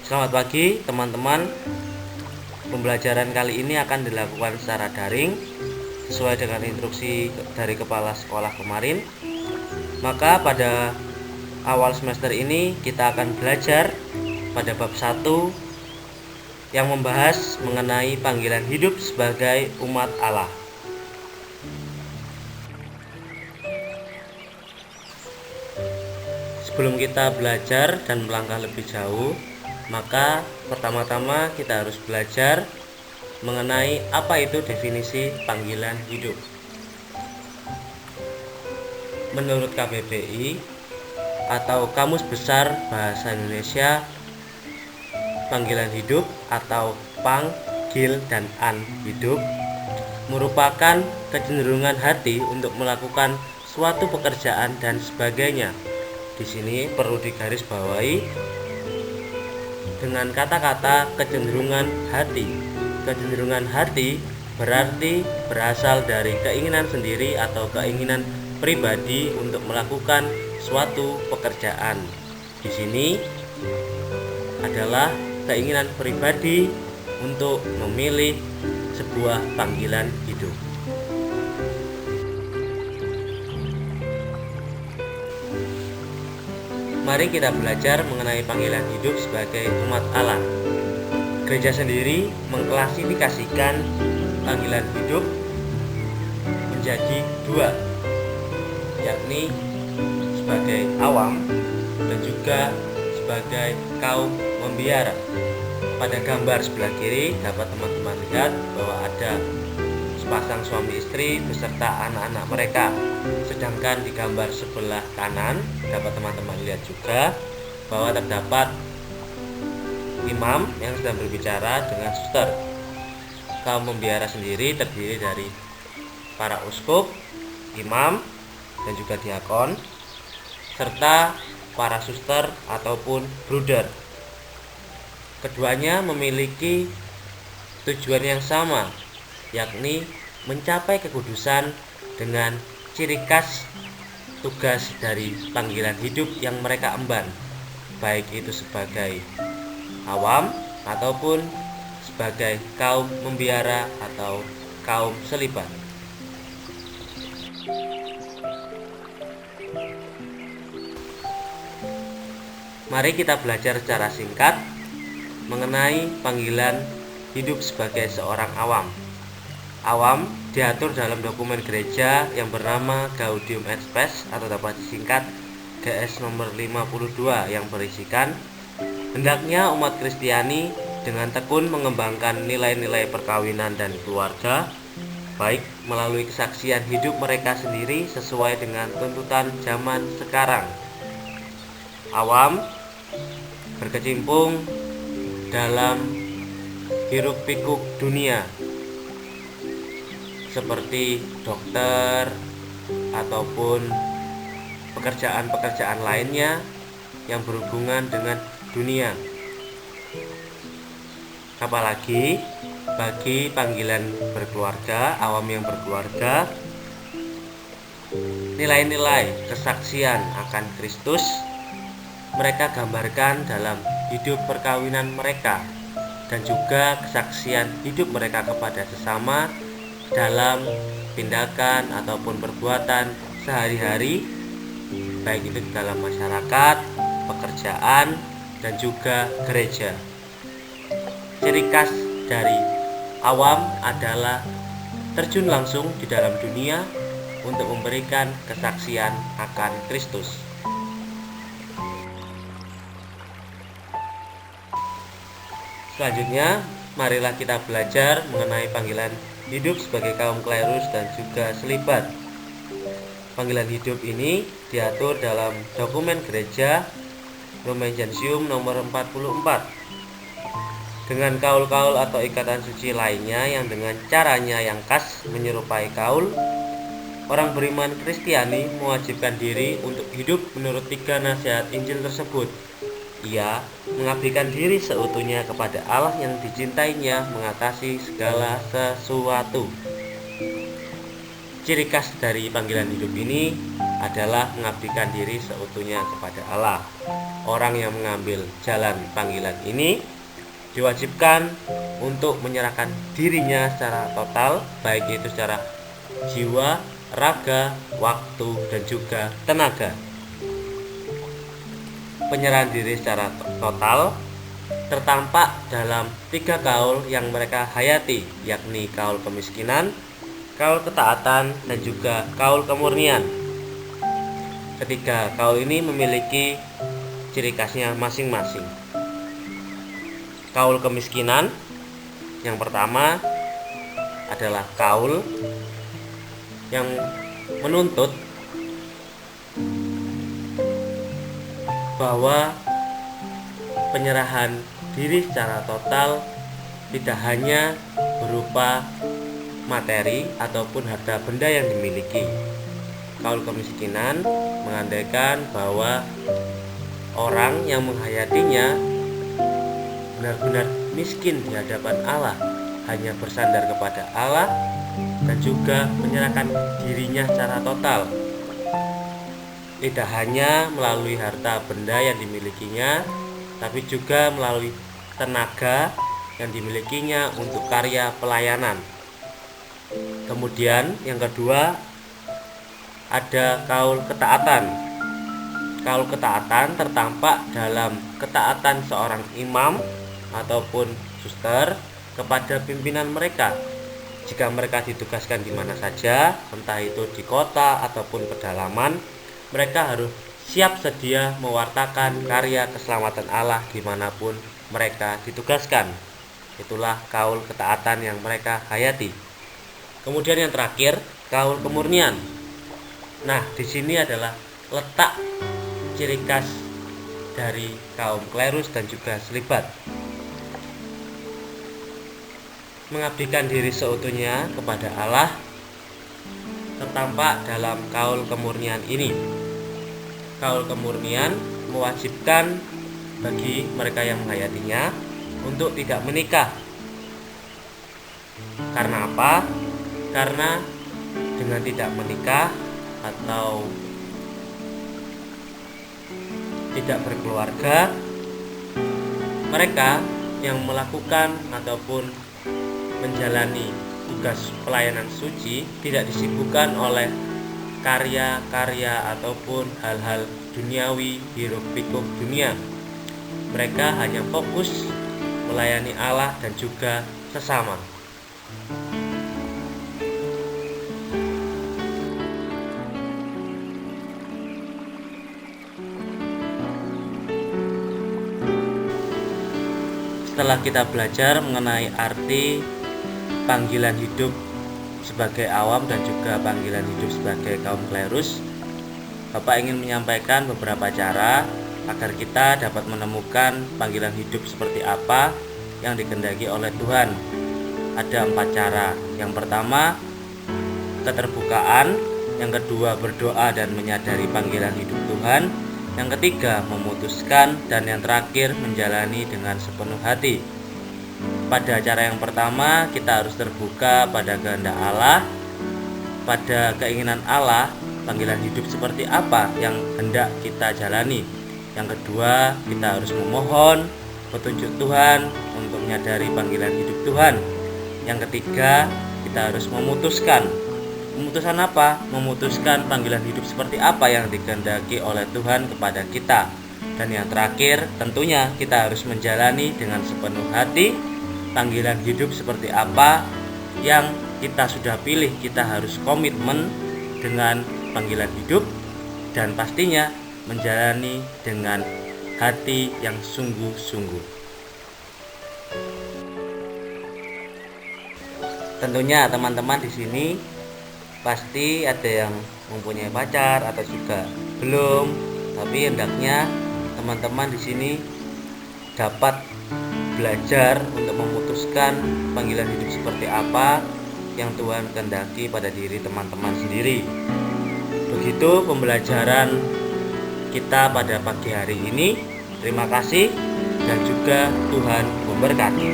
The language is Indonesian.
Selamat pagi teman-teman. Pembelajaran kali ini akan dilakukan secara daring sesuai dengan instruksi dari kepala sekolah kemarin. Maka pada awal semester ini kita akan belajar pada bab 1 yang membahas mengenai panggilan hidup sebagai umat Allah. Sebelum kita belajar dan melangkah lebih jauh, maka pertama-tama kita harus belajar mengenai apa itu definisi panggilan hidup. Menurut KBBI atau Kamus Besar Bahasa Indonesia, panggilan hidup atau panggil dan an hidup merupakan kecenderungan hati untuk melakukan suatu pekerjaan dan sebagainya. Di sini perlu digarisbawahi dengan kata-kata kecenderungan hati. Kecenderungan hati berarti berasal dari keinginan sendiri atau keinginan pribadi untuk melakukan suatu pekerjaan. Di sini adalah keinginan pribadi untuk memilih sebuah panggilan hidup. Mari kita belajar mengenai panggilan hidup sebagai umat Allah. Gereja sendiri mengklasifikasikan panggilan hidup menjadi dua, yakni sebagai awam dan juga sebagai kaum membiara. Pada gambar sebelah kiri dapat teman-teman lihat bahwa ada sepasang suami istri beserta anak-anak mereka. Sedangkan di gambar sebelah kanan dapat teman-teman lihat juga bahwa terdapat imam yang sedang berbicara dengan suster. Kaum membiara sendiri terdiri dari para uskup, imam, dan juga diakon, serta para suster ataupun bruder. Keduanya memiliki tujuan yang sama, yakni mencapai kekudusan dengan ciri khas tugas dari panggilan hidup yang mereka emban, baik itu sebagai awam ataupun sebagai kaum membiara atau kaum selibat. Mari kita belajar secara singkat mengenai panggilan hidup sebagai seorang awam. Awam diatur dalam dokumen gereja yang bernama Gaudium et Spes atau dapat disingkat GS nomor 52 yang berisikan hendaknya umat Kristiani dengan tekun mengembangkan nilai-nilai perkawinan dan keluarga, baik melalui kesaksian hidup mereka sendiri sesuai dengan tuntutan zaman sekarang. Awam berkecimpung dalam hiruk-pikuk dunia seperti dokter ataupun pekerjaan-pekerjaan lainnya yang berhubungan dengan dunia. Apalagi bagi panggilan berkeluarga, awam yang berkeluarga, nilai-nilai kesaksian akan Kristus mereka gambarkan dalam hidup perkawinan mereka dan juga kesaksian hidup mereka kepada sesama dalam tindakan ataupun perbuatan sehari-hari, baik itu dalam masyarakat, pekerjaan, dan juga gereja. Ciri khas dari awam adalah terjun langsung di dalam dunia untuk memberikan kesaksian akan Kristus. Selanjutnya, marilah kita belajar mengenai panggilan hidup sebagai kaum klerus dan juga selibat. Panggilan hidup ini diatur dalam dokumen gereja Lumen Gentium nomor 44 dengan kaul-kaul atau ikatan suci lainnya yang dengan caranya yang khas menyerupai kaul. Orang beriman Kristiani mewajibkan diri untuk hidup menurut 3 nasihat Injil tersebut. Ia mengabdikan diri seutuhnya kepada Allah yang dicintainya mengatasi segala sesuatu. Ciri khas dari panggilan hidup ini adalah mengabdikan diri seutuhnya kepada Allah. Orang yang mengambil jalan panggilan ini diwajibkan untuk menyerahkan dirinya secara total, baik itu secara jiwa, raga, waktu, dan juga tenaga. Penyerahan diri secara total tertampak dalam 3 kaul yang mereka hayati, yakni kaul kemiskinan, kaul ketaatan, dan juga kaul kemurnian. Ketiga kaul ini memiliki ciri khasnya masing-masing. Kaul kemiskinan yang pertama adalah kaul yang menuntut bahwa penyerahan diri secara total tidak hanya berupa materi ataupun harta benda yang dimiliki. Kaul kemiskinan mengandaikan bahwa orang yang menghayatinya benar-benar miskin di hadapan Allah, hanya bersandar kepada Allah dan juga menyerahkan dirinya secara total. Tidak hanya melalui harta benda yang dimilikinya, tapi juga melalui tenaga yang dimilikinya untuk karya pelayanan. Kemudian yang kedua ada kaul ketaatan. Kaul ketaatan tertampak dalam ketaatan seorang imam ataupun suster kepada pimpinan mereka. Jika mereka ditugaskan di mana saja, entah itu di kota ataupun pedalaman, mereka harus siap sedia mewartakan karya keselamatan Allah dimanapun mereka ditugaskan. Itulah kaul ketaatan yang mereka hayati. Kemudian yang terakhir, kaul kemurnian. Nah, di sini adalah letak ciri khas dari kaum klerus dan juga selibat. Mengabdikan diri seutuhnya kepada Allah tertampak dalam kaul kemurnian ini. Kaul kemurnian mewajibkan bagi mereka yang menghayatinya untuk tidak menikah. Karena apa? Karena dengan tidak menikah atau tidak berkeluarga, mereka yang melakukan ataupun menjalani tugas pelayanan suci tidak disibukkan oleh karya-karya ataupun hal-hal duniawi, hiruk-pikuk dunia. Mereka hanya fokus melayani Allah dan juga sesama. Setelah kita belajar mengenai arti panggilan hidup sebagai awam dan juga panggilan hidup sebagai kaum klerus, Bapak ingin menyampaikan beberapa cara agar kita dapat menemukan panggilan hidup seperti apa yang dikehendaki oleh Tuhan. Ada 4 cara. Yang pertama, keterbukaan. Yang kedua, berdoa dan menyadari panggilan hidup Tuhan. Yang ketiga, memutuskan. Dan yang terakhir, menjalani dengan sepenuh hati. Pada cara yang pertama, kita harus terbuka pada kehendak Allah, pada keinginan Allah, panggilan hidup seperti apa yang hendak kita jalani. Yang kedua, kita harus memohon petunjuk Tuhan untuk menyadari panggilan hidup Tuhan. Yang ketiga, kita harus memutuskan. Memutuskan apa? Memutuskan panggilan hidup seperti apa yang dikehendaki oleh Tuhan kepada kita. Dan yang terakhir, tentunya kita harus menjalani dengan sepenuh hati panggilan hidup seperti apa yang kita sudah pilih. Kita harus komitmen dengan panggilan hidup dan pastinya menjalani dengan hati yang sungguh-sungguh. Tentunya teman-teman di sini pasti ada yang mempunyai pacar atau juga belum, tapi hendaknya teman-teman di sini dapat belajar untuk memutuskan panggilan hidup seperti apa yang Tuhan kehendaki pada diri teman-teman sendiri. Begitu pembelajaran kita pada pagi hari ini. Terima kasih dan juga Tuhan memberkati.